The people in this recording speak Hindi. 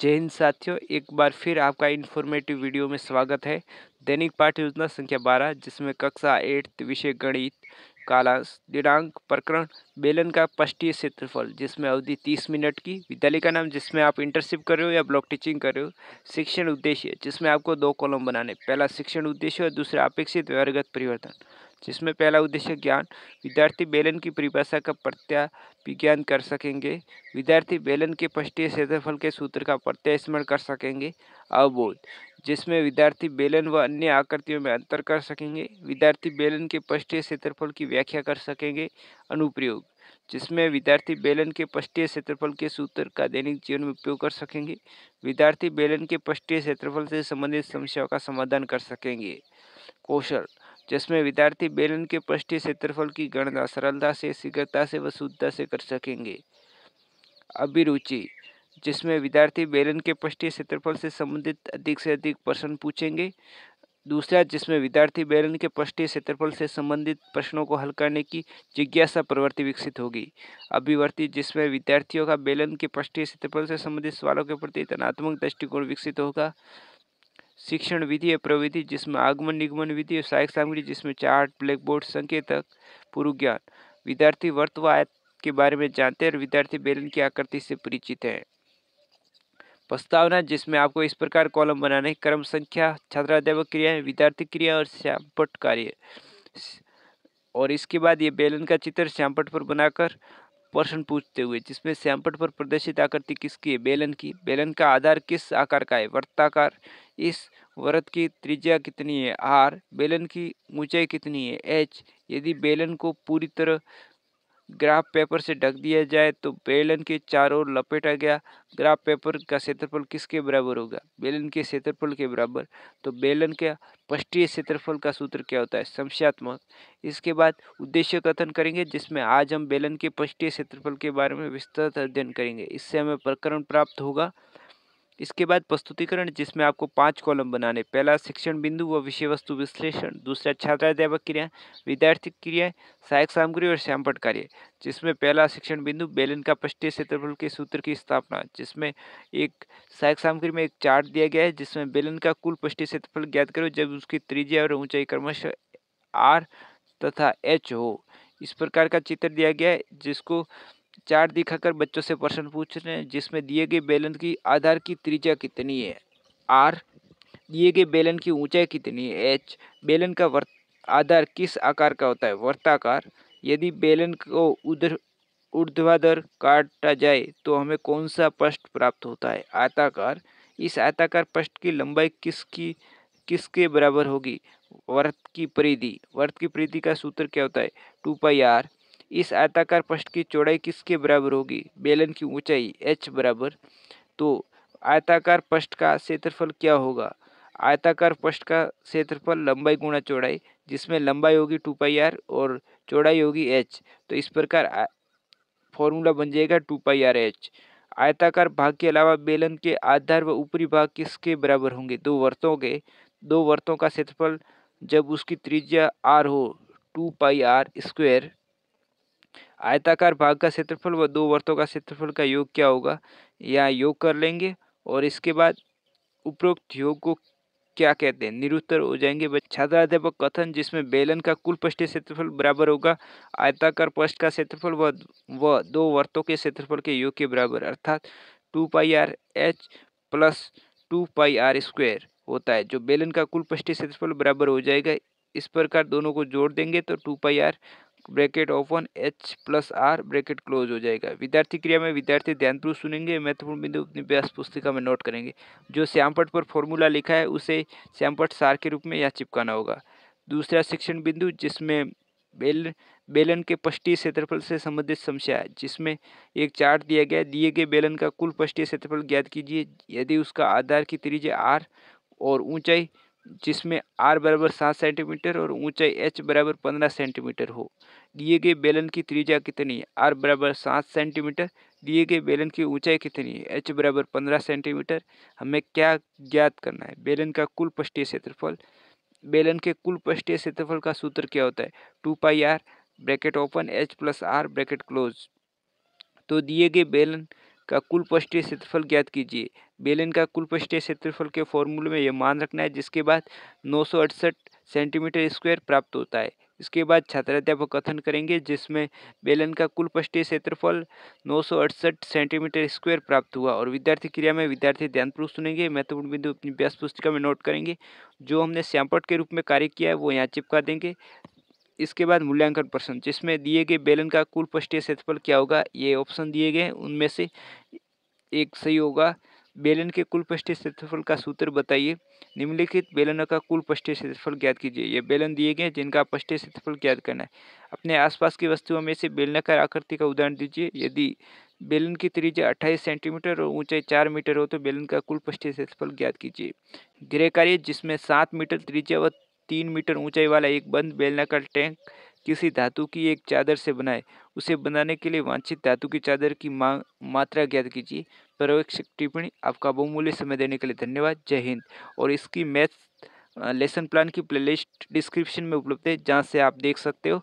जय हिंद साथियों, एक बार फिर आपका इन्फॉर्मेटिव वीडियो में स्वागत है। दैनिक पाठ्य योजना संख्या 12 जिसमें कक्षा 8 विषय गणित, कालांश, दिनांक, प्रकरण बेलन का पृष्ठीय क्षेत्रफल जिसमें अवधि 30 मिनट की, विद्यालय का नाम जिसमें आप इंटर्नशिप कर रहे हो या ब्लॉक टीचिंग कर रहे हो, शिक्षण उद्देश्य जिसमें आपको 2 कॉलम बनाने, पहला शिक्षण उद्देश्य और दूसरा अपेक्षित व्यवहारगत परिवर्तन। जिसमें पहला उद्देश्य ज्ञान, विद्यार्थी बेलन की परिभाषा का प्रत्याभिज्ञान कर सकेंगे। विद्यार्थी बेलन के पृष्ठीय क्षेत्रफल के सूत्र का प्रत्यय स्मरण कर सकेंगे। अवबोध, जिसमें विद्यार्थी बेलन व अन्य आकृतियों में अंतर कर सकेंगे। विद्यार्थी बेलन के पृष्ठीय क्षेत्रफल की व्याख्या कर सकेंगे। अनुप्रयोग, जिसमें विद्यार्थी बेलन के पृष्ठीय क्षेत्रफल के सूत्र का दैनिक जीवन में उपयोग कर सकेंगे। विद्यार्थी बेलन के पृष्ठीय क्षेत्रफल से संबंधित समस्याओं का समाधान कर सकेंगे। कौशल, जिसमें विद्यार्थी बेलन के पृष्ठीय क्षेत्रफल की गणना सरलता से, शीघ्रता से व शुद्धता से कर सकेंगे। अभिरुचि, जिसमें विद्यार्थी बेलन के पृष्ठीय क्षेत्रफल से संबंधित अधिक से अधिक प्रश्न पूछेंगे। दूसरा, जिसमें विद्यार्थी बेलन के पृष्ठीय क्षेत्रफल से संबंधित प्रश्नों को हल करने की जिज्ञासा प्रवृत्ति विकसित होगी। अभिवर्ती, जिसमें विद्यार्थियों का बेलन के पृष्ठीय क्षेत्रफल से संबंधित सवालों के प्रति धनात्मक दृष्टिकोण विकसित होगा। शिक्षण विधि या प्रविधि, जिसमें आगमन निगमन विधि और सहायक सामग्री, जिसमें चार्ट, ब्लैक बोर्ड, संकेतक, पूर्व ज्ञान। विद्यार्थी वर्त व आयत के बारे में जानते हैं और विद्यार्थी बेलन की आकृति से परिचित है। प्रस्तावना, जिसमें आपको इस प्रकार कॉलम बनाने, क्रम संख्या, छात्राध्यापक क्रियाएं, विद्यार्थी क्रिया और श्यामपट्ट कार्य। और इसके बाद ये बेलन का चित्र श्यामपट्ट पर बनाकर प्रश्न पूछते हुए, जिसमें श्यामपट्ट पर प्रदर्शित आकृति किसकी है? बेलन की। बेलन का आधार किस आकार का है? वृत्ताकार। इस वृत्त की त्रिज्या कितनी है? आर। बेलन की ऊंचाई कितनी है? एच। यदि बेलन को पूरी तरह ग्राफ पेपर से ढक दिया जाए तो बेलन के चारों ओर लपेटा गया ग्राफ पेपर का क्षेत्रफल किसके बराबर होगा? बेलन के क्षेत्रफल के बराबर। तो बेलन के पृष्ठीय क्षेत्रफल का सूत्र क्या होता है? समस्यात्मक। इसके बाद उद्देश्य कथन करेंगे, जिसमें आज हम बेलन के पृष्ठीय क्षेत्रफल के बारे में विस्तृत अध्ययन करेंगे। इससे हमें प्रकरण प्राप्त होगा। इसके बाद प्रस्तुतिकरण, जिसमें आपको 5 कॉलम बनाने, पहला शिक्षण बिंदु व विषय वस्तु विश्लेषण, दूसरा छात्राध्यापक क्रिया, विद्यार्थी क्रिया, सहायक सामग्री और श्यामपट्ट कार्य। जिसमें पहला शिक्षण बिंदु बेलन का पृष्ठीय क्षेत्रफल के सूत्र की स्थापना, जिसमें एक सहायक सामग्री में एक चार्ट दिया गया है, जिसमें बेलन का कुल पृष्ठीय क्षेत्रफल ज्ञात करो जब उसकी त्रिज्या और ऊंचाई क्रमशः आर तथा एच हो। इस प्रकार का चित्र दिया गया है, जिसको चार्ट दिखाकर बच्चों से प्रश्न पूछ रहे हैं, जिसमें दिए गए बेलन की आधार की त्रिज्या कितनी है? आर। दिए गए बेलन की ऊंचाई कितनी है? एच। बेलन का आधार किस आकार का होता है? वर्ताकार। यदि बेलन को ऊर्ध्वाधर काटा जाए तो हमें कौन सा पृष्ठ प्राप्त होता है? आयताकार। इस आयताकार पृष्ठ की लंबाई किसके बराबर होगी? वर्त की परिधि। वर्त की परिधि का सूत्र क्या होता है? 2πr। इस आयताकार पृष्ठ की चौड़ाई किसके बराबर होगी? बेलन की ऊंचाई h बराबर। तो आयताकार पृष्ठ का क्षेत्रफल क्या होगा? आयताकार पृष्ठ का क्षेत्रफल लंबाई गुणा चौड़ाई, जिसमें लंबाई होगी 2πr और चौड़ाई होगी h। तो इस प्रकार फॉर्मूला बन जाएगा 2πrh। आयताकार भाग के अलावा बेलन के आधार व ऊपरी भाग किसके बराबर होंगे? दो वर्तों का क्षेत्रफल जब उसकी त्रिज्या r हो 2πr²। आयताकार भाग का क्षेत्रफल व दो वर्तों का क्षेत्रफल का योग क्या होगा? यहाँ योग कर लेंगे और इसके बाद उपरोक्त योग को क्या कहते हैं? निरुत्तर हो जाएंगे। छात्राध्यापक कथन, जिसमें बेलन का कुल पृष्ठीय क्षेत्रफल बराबर होगा आयताकार पृष्ठ का क्षेत्रफल व दो वर्तों के क्षेत्रफल के योग के बराबर, अर्थात 2πrh प्लस 2πr² होता है, जो बेलन का कुल पृष्ठीय क्षेत्रफल बराबर हो जाएगा। इस प्रकार दोनों को जोड़ देंगे तो 2πr bracket open h plus r bracket close हो जाएगा। विद्यार्थी क्रिया में विद्यार्थी ध्यानपूर्वक सुनेंगे, महत्वपूर्ण बिंदु अपनी अभ्यास पुस्तिका में नोट करेंगे। जो श्यामपट्ट पर फॉर्मूला लिखा है उसे श्यामपट्ट सार के रूप में यहाँ चिपकाना होगा। दूसरा शिक्षण बिंदु, जिसमें बेलन के पृष्ठीय क्षेत्रफल से संबंधित समस्या है, जिसमें एक चार्ट दिया गया, दिए गए बेलन का कुल पृष्ठीय क्षेत्रफल ज्ञात कीजिए यदि उसका आधार की त्रिज्या आर और ऊंचाई, जिसमें r बराबर 7 सेंटीमीटर और ऊंचाई h बराबर 15 सेंटीमीटर हो। दिए गए बेलन की त्रिज्या कितनी है? r बराबर 7 सेंटीमीटर। दिए गए बेलन की ऊंचाई कितनी है? h बराबर 15 सेंटीमीटर। हमें क्या ज्ञात करना है? बेलन का कुल पृष्ठीय क्षेत्रफल। बेलन के कुल पृष्ठीय क्षेत्रफल का सूत्र क्या होता है? 2πr bracket open h plus r bracket close. तो दिए गए बेलन का कुल पृष्ठीय क्षेत्रफल ज्ञात कीजिए। बेलन का कुल पृष्ठीय क्षेत्रफल के फॉर्मूले में यह मान रखना है, जिसके बाद 968 सेंटीमीटर स्क्वायर प्राप्त होता है। इसके बाद छात्राध्यापक कथन करेंगे, जिसमें बेलन का कुल पृष्ठीय क्षेत्रफल 968 सेंटीमीटर स्क्वायर प्राप्त हुआ। और विद्यार्थी क्रिया में विद्यार्थी ध्यानपूर्वक सुनेंगे, महत्वपूर्ण बिंदु अपनी अभ्यास पुस्तिका में नोट करेंगे। जो हमने श्यामपट्ट के रूप में कार्य किया है वो यहाँ चिपका देंगे। इसके बाद मूल्यांकन प्रश्न, जिसमें दिए गए बेलन का कुल पृष्ठीय क्षेत्रफल क्या होगा, ये ऑप्शन दिए गए हैं, उनमें से एक सही होगा। बेलन के कुल पृष्ठीय क्षेत्रफल का सूत्र बताइए। निम्नलिखित बेलन का कुल पृष्ठीय क्षेत्रफल ज्ञात कीजिए। ये बेलन दिए गए हैं जिनका पृष्ठीय क्षेत्रफल ज्ञात करना है। अपने आसपास की वस्तुओं में से बेलनाकार आकृति का उदाहरण दीजिए। यदि बेलन की त्रिज्या 28 सेंटीमीटर और ऊंचाई 4 मीटर हो तो बेलन का कुल पृष्ठीय क्षेत्रफल ज्ञात कीजिए। गृह कार्य, जिसमें 7 मीटर त्रिज्या व 3 मीटर ऊंचाई वाला एक बंद बेलनाकार टैंक किसी धातु की एक चादर से बनाए। उसे बनाने के लिए वांछित धातु की चादर की मात्रा ज्ञात कीजिए। पर्यवेक्षक टिप्पणी। आपका बहुमूल्य समय देने के लिए धन्यवाद। जय हिंद। और इसकी मैथ लेसन प्लान की प्लेलिस्ट डिस्क्रिप्शन में उपलब्ध है, जहाँ से आप देख सकते हो।